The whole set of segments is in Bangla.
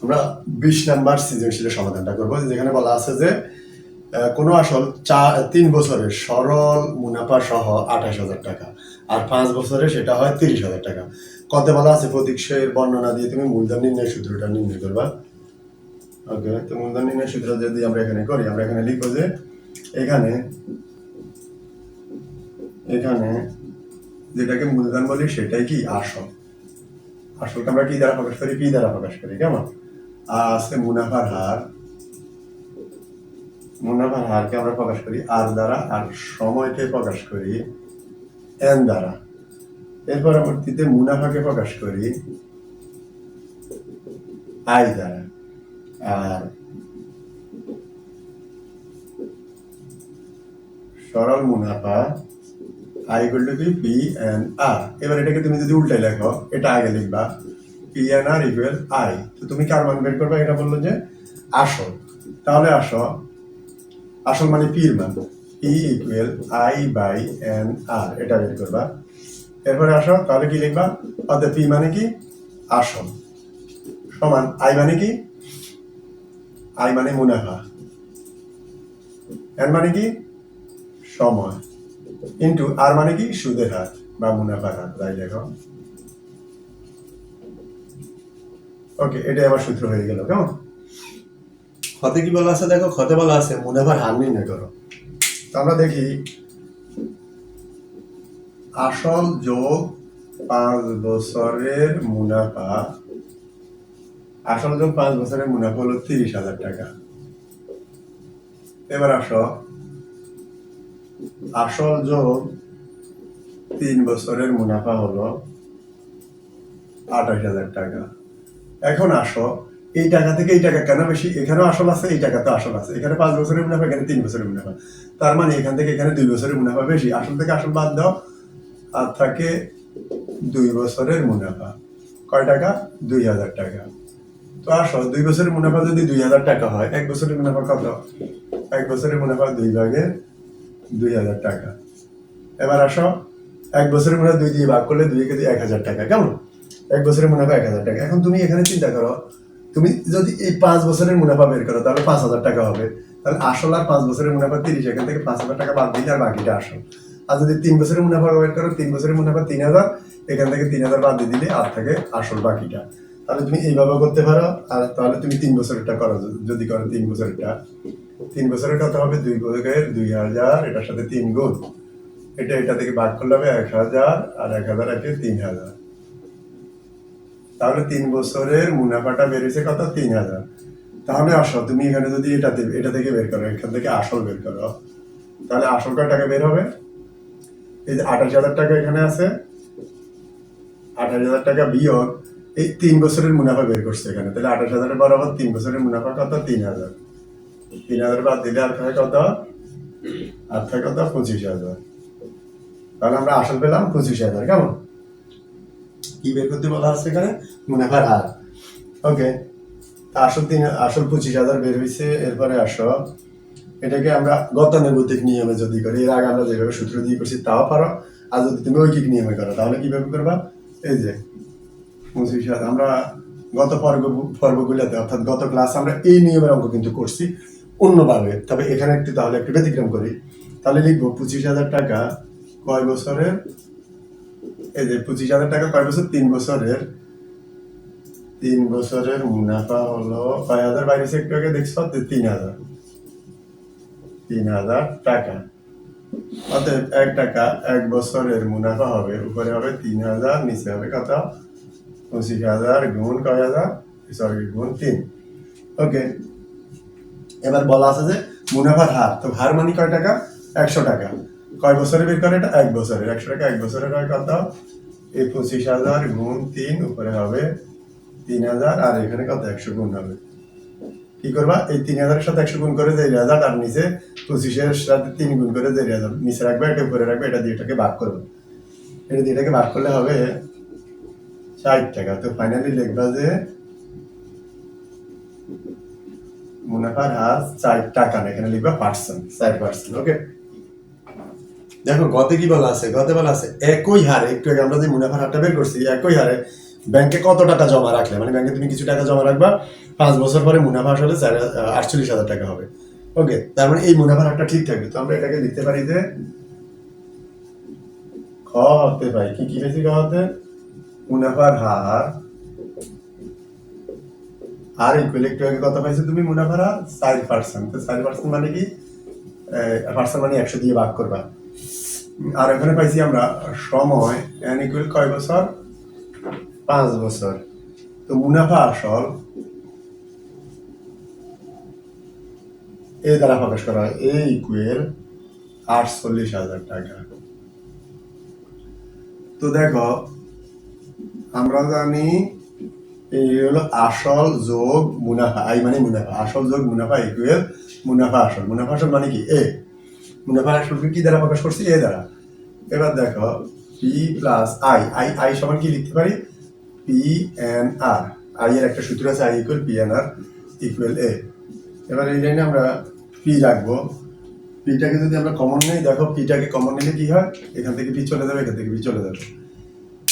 আমরা 20 নাম্বার সৃজনশীলের সমাধানটা করবো, যেখানে বলা আছে যে কোনো আসল 3 বছরের সরল মুনাফা সহ 28,000 টাকা, আর 5 বছরে সেটা হয় 30,000 টাকা। কত বলা আছে প্রতীকের বর্ণনা দিয়ে তুমি মূলধন নির্ণয় সূত্রটা নির্ণয় করবা। ওকে, তো মূলধন নির্ণয় সূত্র যদি আমরা এখানে করি, আমরা এখানে লিখবো যে এখানে যেটাকে মূলধন বলি সেটাই কি আসল। আসলকে আমরা কি দ্বারা প্রকাশ করি? পি দ্বারা প্রকাশ করি। কেমন? আর আছে মুনাফার হারকে আমরা প্রকাশ করি আর দ্বারা, আর সময়কে প্রকাশ করি এন দ্বারা। এর পরবর্তীতে মুনাফাকে প্রকাশ করি আই দ্বারা, আর সরল মুনাফা I equal to P N R. এবার এটাকে তুমি যদি উল্টাই লেখো, এটা আগে লিখবা P N R equal I. তো তুমি কার মান বের করবা? এটা বললো যে আসল। তাহলে আসল মানে পির মান, P equal I by N R, এটা বের করবা। এরপরে আসো, তাহলে কি লিখবা? অর্থাৎ পি মানে কি আসল সমান আই মানে কি? আই মানে মুনাফা, এন মানে কি সময়, ইন্টু আর মানে কি সুদের হার বা মুনাফার হার, তাই দেখো। ওকে, এটাই আমার সূত্র হয়ে গেল। কেমন? ক্ষতে কি বলা আছে দেখো, ক্ষতে বলা আছে মুনাফার হার নির্ণয় করো। তো আমরা দেখি আসল যোগ 5 বছরের মুনাফা, আসল যোগ 5 বছরের মুনাফা হলো 30,000 টাকা। এবার আসো, আসল যোগ 3 বছরের মুনাফা হলো 28,000 টাকা। এখন আসো, এই টাকা থেকে এই টাকা কেন বেশি? এখানেও আসল আছে, এই টাকা তো আসল আছে। এখানে 5 বছরের মুনাফা, এখানে 3 বছরের মুনাফা। তার মানে এখান থেকে এখানে 2 বছরের মুনাফা বেশি। আসল থেকে আসল বাদ দাও, আর থাকে 2 বছরের মুনাফা। কয় টাকা? 2,000 টাকা। তো আসো, 2 বছরের মুনাফা যদি 2,000 টাকা হয়, 1 বছরের মুনাফা কত? 1 বছরের মুনাফা 2 ভাগে 2,000 টাকা। এবার আসো, 1 বছরের মুনাফা 2 দিয়ে ভাগ করলে 2 কেজি 1,000 টাকা। কেমন? 1 বছরের মুনাফা 1,000 টাকা। এখন তুমি এখানে চিন্তা করো, তুমি যদি এই 5 বছরের মুনাফা বের করো, তাহলে 5,000 টাকা হবে। তাহলে আসল আর 5 বছরের মুনাফা 30, এখান থেকে 5,000 টাকা বাদ দিলে আর বাকিটা আসল। আর যদি 3 বছরের মুনাফা বের করো, 3 বছরের মুনাফা 3,000, এখান থেকে 3,000 বাদ দিয়ে দিলে আর থাকে আসল বাকিটা। তাহলে তুমি এইভাবে করতে পারো। আর তাহলে তুমি 3 বছরেরটা করো, যদি করো 3 বছরেরটা, 3 বছরের কত হবে? 2 ভাগের 2,000, এটার সাথে 3 গুণ, এটা থেকে ভাগ করলে হবে 1,000, আর 1,000 একে 3,000। তাহলে 3 বছরের মুনাফাটা বেরিয়েছে কত? 3,000। তাহলে আসো, তুমি এখানে যদি এটা থেকে বের করো, এখান থেকে আসল বের করো, তাহলে আসল কয় টাকা বের হবে? এই যে 28,000 টাকা এখানে আছে, 28,000 টাকা বিয়োগ এই 3 বছরের মুনাফা বের করছে এখানে। তাহলে 28,000 বরাবর 3 বছরের মুনাফা কত? 3,000। 3,000 বাদ দিলে আর থাকে কত? আর থাকে কত? 25,000। তাহলে আমরা আসল পেলাম 25,000। কেমন? কি বের করতে বলা আছে এখানে? মুনাফার হার। ওকে, আসল 25,000 বের হয়েছে। এরপরে আসো, এটাকে আমরা গতানুগতিক নিয়মে যদি করি, এর আগে আমরা যেভাবে সূত্র দিয়ে করছি তাও পারো। আর যদি তুমি ঐকিক নিয়মে করো, তাহলে কিভাবে করবা? এই যে 25,000, আমরা গত পর্বগুলোতে, অর্থাৎ গত ক্লাস আমরা এই নিয়মের অঙ্ক কিন্তু করছি অন্যভাবে, তবে এখানে তাহলে একটু ব্যতিক্রম করি। তাহলে লিখবো 25,000 টাকা কয় বছরের? এই যে 25,000 টাকা কয় বছর? 3 বছরের। 3 বছরের মুনাফা হলো কয় হাজার? বাইরে একটু আগে দেখছো 3,000 টাকা। অতএব 1 টাকা 1 বছরের মুনাফা হবে, উপরে হবে 3,000, নিচে হবে কত? 25,000 গুণ কয় হাজার? সরি, গুণ 3। ওকে, এবার বলা আছে যে মুনাফার হার। তো হার মানে কয় টাকা? 100 টাকা। কয় বছরে বের করে? এটা 1 বছরের। 100 টাকা 1 বছরের হয় কত? এই 25,000 গুণ 3, উপরে হবে 3,000, আর এখানে কত? 100 গুণ হবে। কি করবা? এই 3,000 এর সাথে 100 গুণ করে যে রেজাল্ট, আর নিচে 25 সাথে 3 গুণ করে যে রেজাল্ট, নিচে রাখবে, এটা উপরে রাখবে, এটা দিয়ে এটাকে ভাগ করবে। এটা দিয়ে এটাকে ভাগ করলে হবে 60 টাকা। তো ফাইনালি লিখবা যে মুনাফার হার 4 টাকা, না এখানে লিখবা পার্সেন্ট, 4%। ওকে, দেখো গতে কি বলা আছে? গতে বলা আছে একই হারে, একটু আগে আমরা যে মুনাফার হারটা বের করছি, একই হারে ব্যাংকে কত টাকা জমা রাখলে, মানে ব্যাংকে তুমি কিছু টাকা জমা রাখবা, 5 বছর পরে মুনাফা আসলে 48,000 টাকা হবে। ওকে, তার মানে এই মুনাফার হারটা ঠিক থাকবে। তো আমরা এটাকে লিখতে পারি যে খ হতে পাই কি কি পেয়েছি, খ হতে মুনাফার হার আর ইকুয়াল একটু আগে কত পাইছো তুমি, মুনাফার হার 4%। তো 4% মানে কি, পার্সেন্ট মানে 100 দিয়ে ভাগ করবা। আর এখানে পাইছি আমরা সময় n ইকুয়াল কয় বছর, 5 বছর। তো মুনাফা আসল এ দ্বারা প্রকাশ করা হয়, এ ইকুয়াল 48,000 টাকা। তো দেখো আমরা জানি এই হলো আসল যোগ মুনাফা, আই মানে মুনাফা, আসল যোগ মুনাফা ইকুয়াল মুনাফা আসল। মুনাফা আসল মানে কি এ, মুনাফা আসলকে কি দ্বারা প্রকাশ করছি, এ দ্বারা। এবার দেখো P plus I, I I সমান কি লিখতে পারি, পি এন আর। আই এর একটা সূত্র আছে, I equal P N R equal A. এবার এই লাইনে আমরা পি রাখবো। পিটাকে যদি আমরা কমন নেই, দেখো পিটাকে কমন নিলে কি হয়, এখান থেকে পি চলে যাবে, এখান থেকে পি চলে যাবে।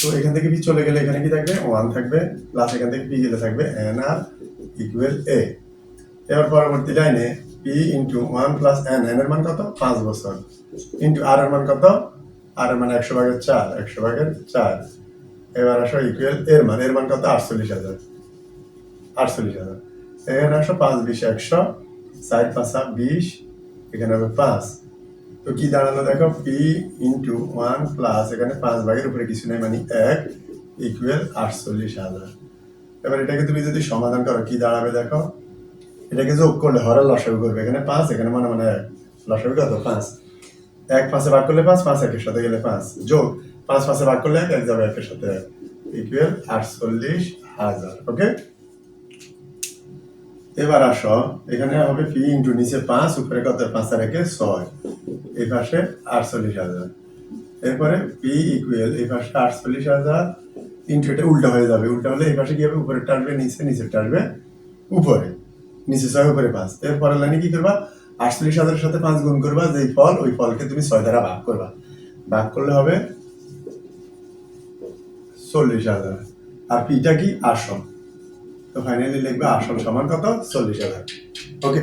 তো এখান থেকে পি চলে গেলে এখানে কি থাকবে, 1 থাকবে, প্লাস এখান থেকে পি গেলে থাকবে এন আর ইকুয়াল এ। এবার পরবর্তী লাইনে P into 1 plus N, N এর মান কত, 5 বছর, ইন্টু আর এর মান কত, আর এর মান 100/4, 100/4। এবার আসো ইকুয়াল এর মান, এর মান কত, 48,000, 48,000। এখানে আসো 5 20 100, 4 5 20, এখানে হবে 5। তো কি দাঁড়ালো দেখো, পি ইন্টু 1 প্লাস এখানে 5/এর উপরে কিছু নেই মানে 1 ইকুয়াল 48,000। এবার এটাকে তুমি যদি সমাধান করো কি দাঁড়াবে দেখো, এটাকে যোগ করলে হরের লসাগু করবে, এখানে 5, এখানে মানে 1, লসাগু কত 5, 1 5-এ ভাগ করলে 5, 5 1-এর সাথে গেলে 5, যোগ 5 5-এ ভাগ করলে 1, 1 যাবে 1-এর সাথে 1, ইকুয়াল 48,000। ওকে, এবার আসো এখানে হবে পি ইন্টু নিচে 5, উপরে কত 5 আর 1-এ 6, এই পাশে 48,000। এরপরে পি ইকুয়াল এই পাশে 48,000 ইন্টু, এটা উল্টা হয়ে যাবে, উল্টা হলে এই পাশে কি হবে, উপরে টানবে নিচে, নিচে টানবে উপরে, নিচে 6 উপরে 5। এরপরে লাইনে কি করবা, 48,000-এর সাথে 5 গুণ করবা, যেই ফল ওই ফলকে তুমি 6 দ্বারা ভাগ করবা, ভাগ করলে হবে 40,000। আর পিটা কি, আসল। তো ফাইনালি লিখবে আসল সমান কত, 40,000। ওকে।